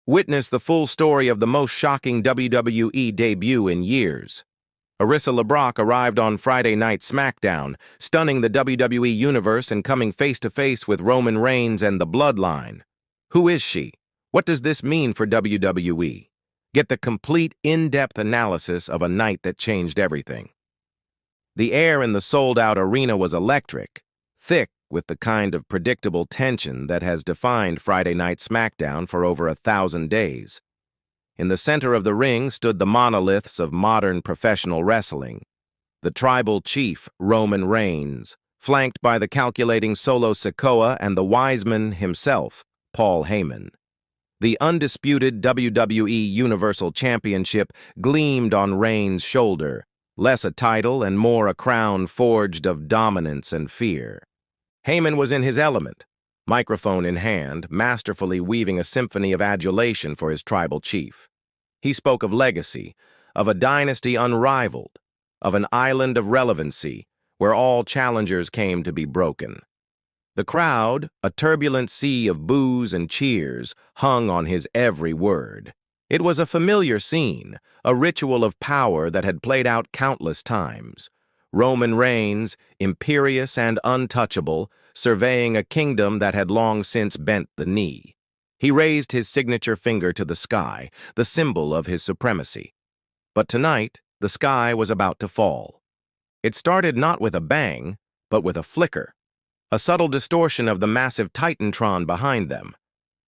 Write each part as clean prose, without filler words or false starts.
Witness the full story of the most shocking WWE debut in years. Arissa LeBrock arrived on Friday Night SmackDown, stunning the WWE Universe and coming face-to-face with Roman Reigns and the Bloodline. Who is she? What does this mean for WWE? Get the complete, in-depth analysis of a night that changed everything. The air in the sold-out arena was electric, thick with the kind of predictable tension that has defined Friday Night SmackDown for over 1,000 days. In the center of the ring stood the monoliths of modern professional wrestling. The tribal chief, Roman Reigns, flanked by the calculating Solo Sikoa and the wise man himself, Paul Heyman. The undisputed WWE Universal Championship gleamed on Reigns' shoulder, less a title and more a crown forged of dominance and fear. Heyman was in his element, microphone in hand, masterfully weaving a symphony of adulation for his tribal chief. He spoke of legacy, of a dynasty unrivaled, of an island of relevancy where all challengers came to be broken. The crowd, a turbulent sea of boos and cheers, hung on his every word. It was a familiar scene, a ritual of power that had played out countless times. Roman Reigns, imperious and untouchable, surveying a kingdom that had long since bent the knee. He raised his signature finger to the sky, the symbol of his supremacy. But tonight, the sky was about to fall. It started not with a bang, but with a flicker, a subtle distortion of the massive Titantron behind them.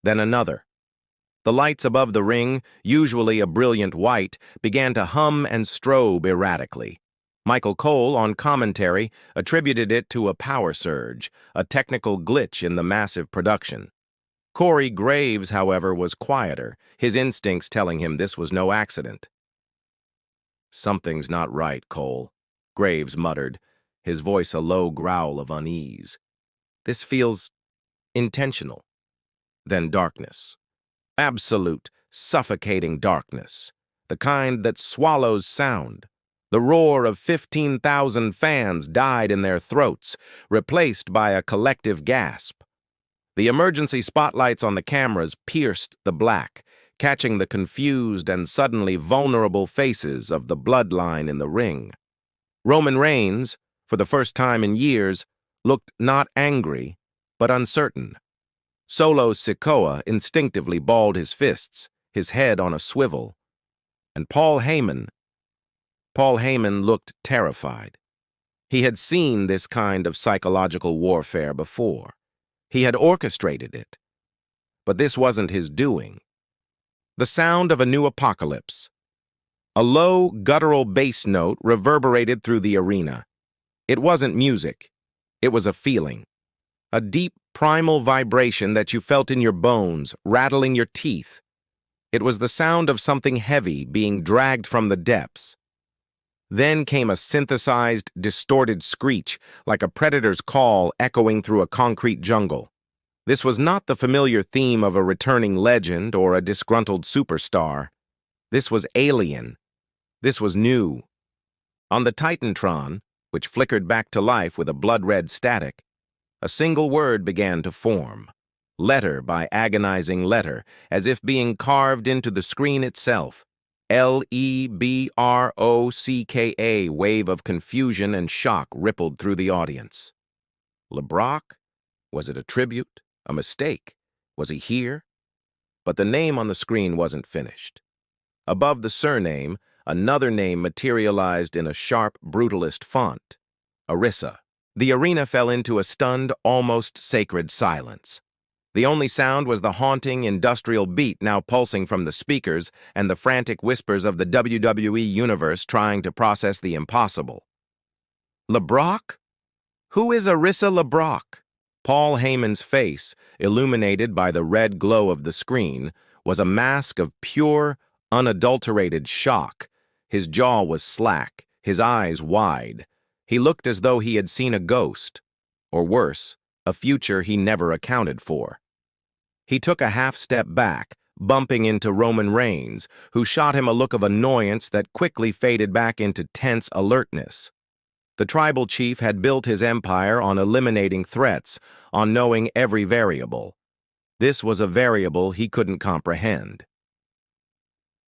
Then another. The lights above the ring, usually a brilliant white, began to hum and strobe erratically. Michael Cole, on commentary, attributed it to a power surge, a technical glitch in the massive production. Corey Graves, however, was quieter, his instincts telling him this was no accident. "Something's not right, Cole," Graves muttered, his voice a low growl of unease. "This feels intentional." Then darkness. Absolute, suffocating darkness, the kind that swallows sound. The roar of 15,000 fans died in their throats, replaced by a collective gasp. The emergency spotlights on the cameras pierced the black, catching the confused and suddenly vulnerable faces of the Bloodline in the ring. Roman Reigns, for the first time in years, looked not angry, but uncertain. Solo Sikoa instinctively balled his fists, his head on a swivel. And Paul Heyman looked terrified. He had seen this kind of psychological warfare before. He had orchestrated it. But this wasn't his doing. The sound of a new apocalypse. A low, guttural bass note reverberated through the arena. It wasn't music. It was a feeling. A deep, primal vibration that you felt in your bones, rattling your teeth. It was the sound of something heavy being dragged from the depths. Then came a synthesized, distorted screech, like a predator's call echoing through a concrete jungle. This was not the familiar theme of a returning legend or a disgruntled superstar. This was alien. This was new. On the Titantron, which flickered back to life with a blood-red static, a single word began to form, letter by agonizing letter, as if being carved into the screen itself. LeBrock. Wave of confusion and shock rippled through the audience. LeBrock? Was it a tribute? A mistake? Was he here? But the name on the screen wasn't finished. Above the surname, another name materialized in a sharp, brutalist font. Arissa. The arena fell into a stunned, almost sacred silence. The only sound was the haunting, industrial beat now pulsing from the speakers and the frantic whispers of the WWE Universe trying to process the impossible. LeBrock? Who is Arissa LeBrock? Paul Heyman's face, illuminated by the red glow of the screen, was a mask of pure, unadulterated shock. His jaw was slack, his eyes wide. He looked as though he had seen a ghost, or worse, a future he never accounted for. He took a half-step back, bumping into Roman Reigns, who shot him a look of annoyance that quickly faded back into tense alertness. The tribal chief had built his empire on eliminating threats, on knowing every variable. This was a variable he couldn't comprehend.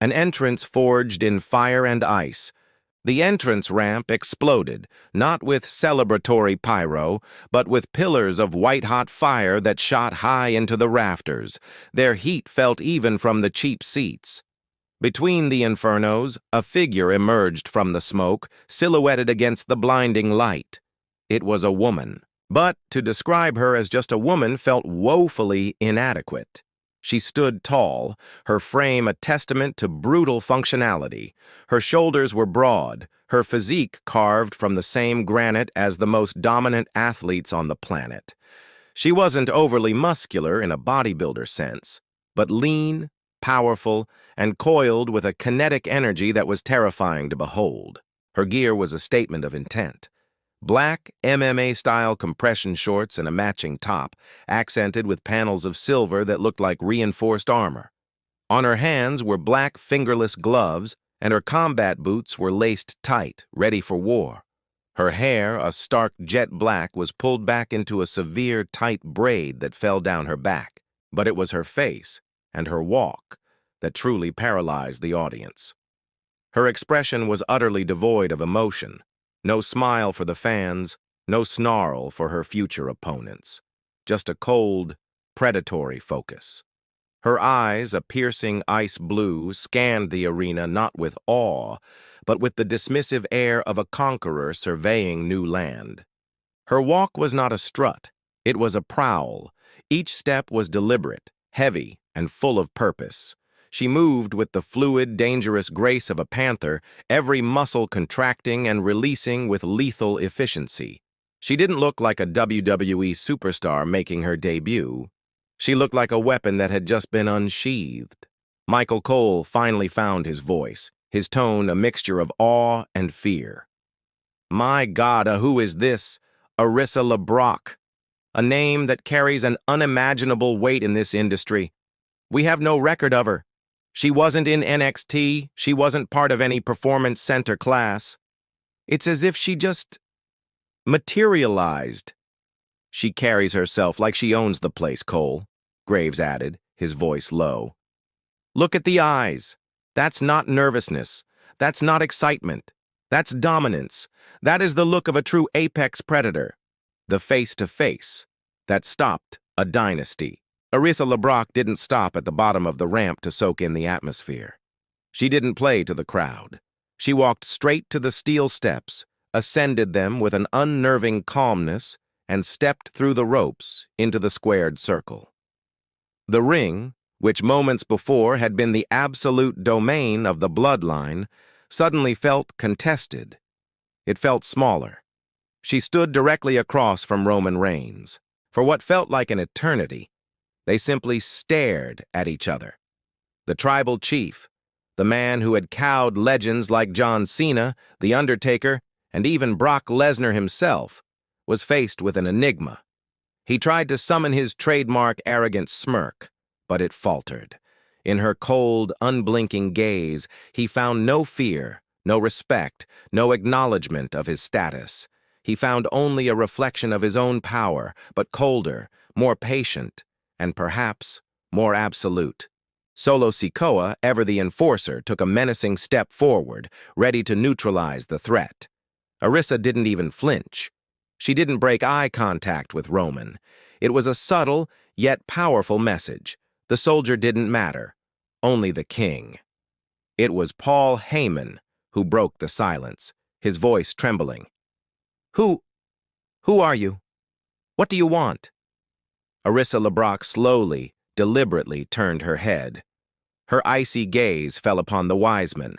An entrance forged in fire and ice. The entrance ramp exploded, not with celebratory pyro, but with pillars of white-hot fire that shot high into the rafters. Their heat felt even from the cheap seats. Between the infernos, a figure emerged from the smoke, silhouetted against the blinding light. It was a woman, but to describe her as just a woman felt woefully inadequate. She stood tall, her frame a testament to brutal functionality. Her shoulders were broad, her physique carved from the same granite as the most dominant athletes on the planet. She wasn't overly muscular in a bodybuilder sense, but lean, powerful, and coiled with a kinetic energy that was terrifying to behold. Her gear was a statement of intent. Black MMA-style compression shorts and a matching top, accented with panels of silver that looked like reinforced armor. On her hands were black fingerless gloves, and her combat boots were laced tight, ready for war. Her hair, a stark jet black, was pulled back into a severe, tight braid that fell down her back. But it was her face and her walk that truly paralyzed the audience. Her expression was utterly devoid of emotion. No smile for the fans, no snarl for her future opponents. Just a cold, predatory focus. Her eyes, a piercing ice blue, scanned the arena not with awe, but with the dismissive air of a conqueror surveying new land. Her walk was not a strut, it was a prowl. Each step was deliberate, heavy, and full of purpose. She moved with the fluid, dangerous grace of a panther, every muscle contracting and releasing with lethal efficiency. She didn't look like a WWE superstar making her debut. She looked like a weapon that had just been unsheathed. Michael Cole finally found his voice, his tone a mixture of awe and fear. My God, who is this? Arissa LeBrock. A name that carries an unimaginable weight in this industry. We have no record of her. She wasn't in NXT, she wasn't part of any performance center class. It's as if she just materialized. She carries herself like she owns the place, Cole, Graves added, his voice low. Look at the eyes. That's not nervousness. That's not excitement. That's dominance. That is the look of a true apex predator. The face-to-face that stopped a dynasty. Arissa LeBrock didn't stop at the bottom of the ramp to soak in the atmosphere. She didn't play to the crowd. She walked straight to the steel steps, ascended them with an unnerving calmness, and stepped through the ropes into the squared circle. The ring, which moments before had been the absolute domain of the Bloodline, suddenly felt contested. It felt smaller. She stood directly across from Roman Reigns. For what felt like an eternity, they simply stared at each other. The tribal chief, the man who had cowed legends like John Cena, The Undertaker, and even Brock Lesnar himself, was faced with an enigma. He tried to summon his trademark arrogant smirk, but it faltered. In her cold, unblinking gaze, he found no fear, no respect, no acknowledgement of his status. He found only a reflection of his own power, but colder, more patient, and perhaps more absolute. Solo Sikoa, ever the enforcer, took a menacing step forward, ready to neutralize the threat. Arissa didn't even flinch. She didn't break eye contact with Roman. It was a subtle, yet powerful message. The soldier didn't matter, only the king. It was Paul Heyman who broke the silence, his voice trembling. Who are you? What do you want? Arissa LeBrock slowly, deliberately turned her head. Her icy gaze fell upon the Wiseman,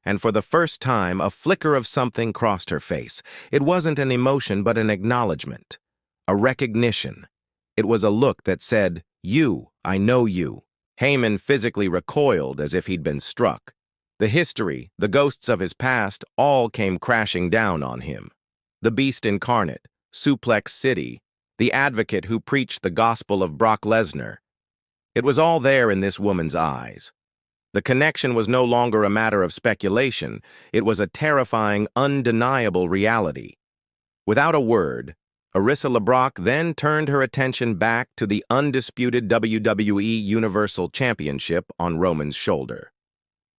and for the first time a flicker of something crossed her face. It wasn't an emotion but an acknowledgement, a recognition. It was a look that said, "You, I know you." Heyman physically recoiled as if he'd been struck. The history, the ghosts of his past, all came crashing down on him. The beast incarnate, Suplex City, the advocate who preached the gospel of Brock Lesnar. It was all there in this woman's eyes. The connection was no longer a matter of speculation. It was a terrifying, undeniable reality. Without a word, Arissa LeBrock then turned her attention back to the undisputed WWE Universal Championship on Roman's shoulder.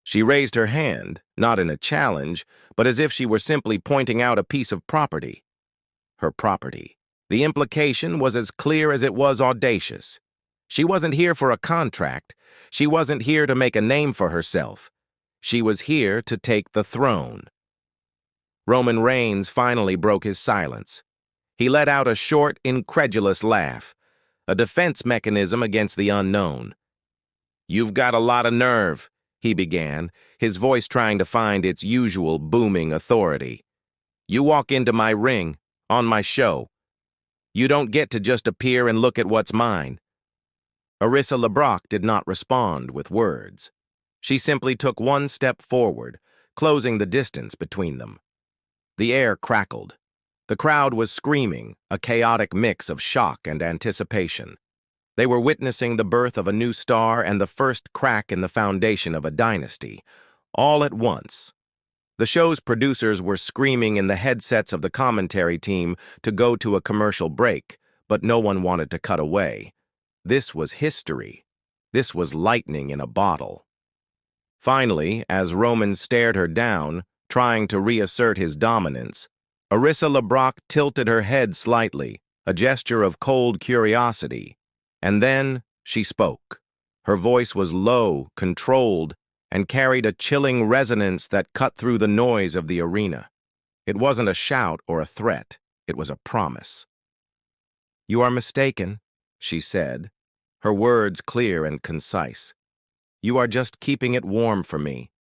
She raised her hand, not in a challenge, but as if she were simply pointing out a piece of property. Her property. The implication was as clear as it was audacious. She wasn't here for a contract. She wasn't here to make a name for herself. She was here to take the throne. Roman Reigns finally broke his silence. He let out a short, incredulous laugh, a defense mechanism against the unknown. "You've got a lot of nerve," he began, his voice trying to find its usual booming authority. "You walk into my ring, on my show. You don't get to just appear and look at what's mine." Arissa LeBrock did not respond with words. She simply took one step forward, closing the distance between them. The air crackled. The crowd was screaming, a chaotic mix of shock and anticipation. They were witnessing the birth of a new star and the first crack in the foundation of a dynasty, all at once. The show's producers were screaming in the headsets of the commentary team to go to a commercial break, but no one wanted to cut away. This was history. This was lightning in a bottle. Finally, as Roman stared her down, trying to reassert his dominance, Arissa LeBrock tilted her head slightly, a gesture of cold curiosity. And then she spoke. Her voice was low, controlled, and carried a chilling resonance that cut through the noise of the arena. It wasn't a shout or a threat. It was a promise. "You are mistaken," she said, her words clear and concise. "You are just keeping it warm for me."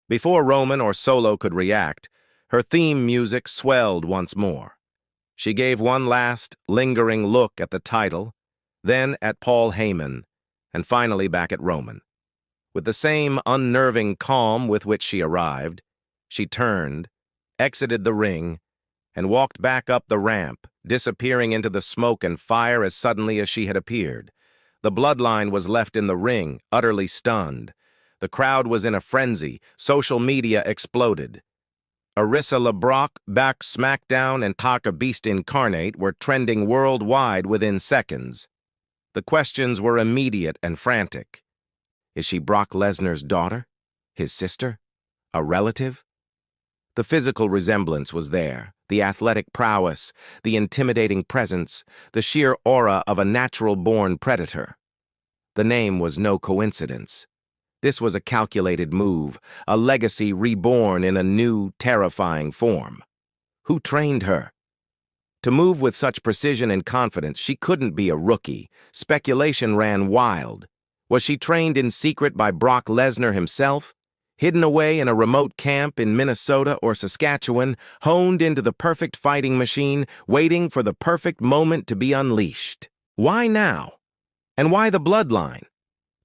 Before Roman or Solo could react, her theme music swelled once more. She gave one last, lingering look at the title, then at Paul Heyman, and finally back at Roman. With the same unnerving calm with which she arrived, she turned, exited the ring, and walked back up the ramp, disappearing into the smoke and fire as suddenly as she had appeared. The Bloodline was left in the ring, utterly stunned. The crowd was in a frenzy. Social media exploded. Arissa LeBrock, back SmackDown, and Taka Beast Incarnate were trending worldwide within seconds. The questions were immediate and frantic. Is she Brock Lesnar's daughter? His sister? A relative? The physical resemblance was there, the athletic prowess, the intimidating presence, the sheer aura of a natural-born predator. The name was no coincidence. This was a calculated move, a legacy reborn in a new, terrifying form. Who trained her? To move with such precision and confidence, she couldn't be a rookie. Speculation ran wild. Was she trained in secret by Brock Lesnar himself? Hidden away in a remote camp in Minnesota or Saskatchewan, honed into the perfect fighting machine, waiting for the perfect moment to be unleashed? Why now? And why the Bloodline?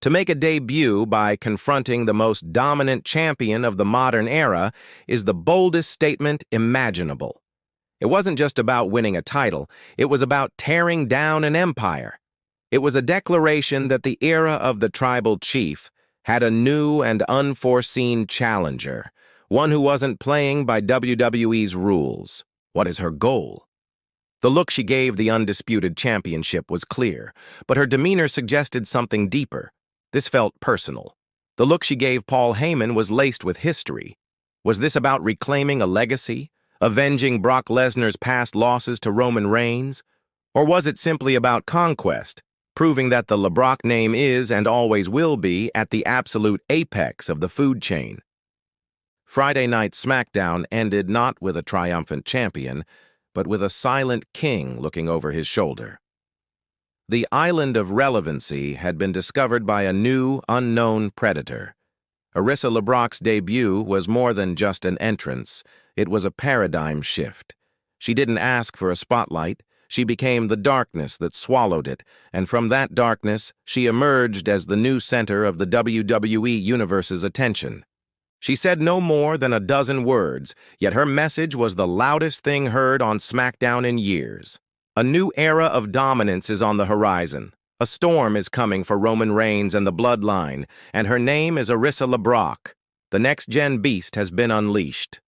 To make a debut by confronting the most dominant champion of the modern era is the boldest statement imaginable. It wasn't just about winning a title, it was about tearing down an empire. It was a declaration that the era of the tribal chief had a new and unforeseen challenger, one who wasn't playing by WWE's rules. What is her goal? The look she gave the Undisputed Championship was clear, but her demeanor suggested something deeper. This felt personal. The look she gave Paul Heyman was laced with history. Was this about reclaiming a legacy, avenging Brock Lesnar's past losses to Roman Reigns? Or was it simply about conquest, proving that the LeBrock name is and always will be at the absolute apex of the food chain? Friday Night SmackDown ended not with a triumphant champion, but with a silent king looking over his shoulder. The Island of Relevancy had been discovered by a new, unknown predator. Arissa LeBrock's debut was more than just an entrance. It was a paradigm shift. She didn't ask for a spotlight. She became the darkness that swallowed it, and from that darkness, she emerged as the new center of the WWE Universe's attention. She said no more than a dozen words, yet her message was the loudest thing heard on SmackDown in years. A new era of dominance is on the horizon. A storm is coming for Roman Reigns and the Bloodline, and her name is Arissa LeBrock. The next-gen beast has been unleashed.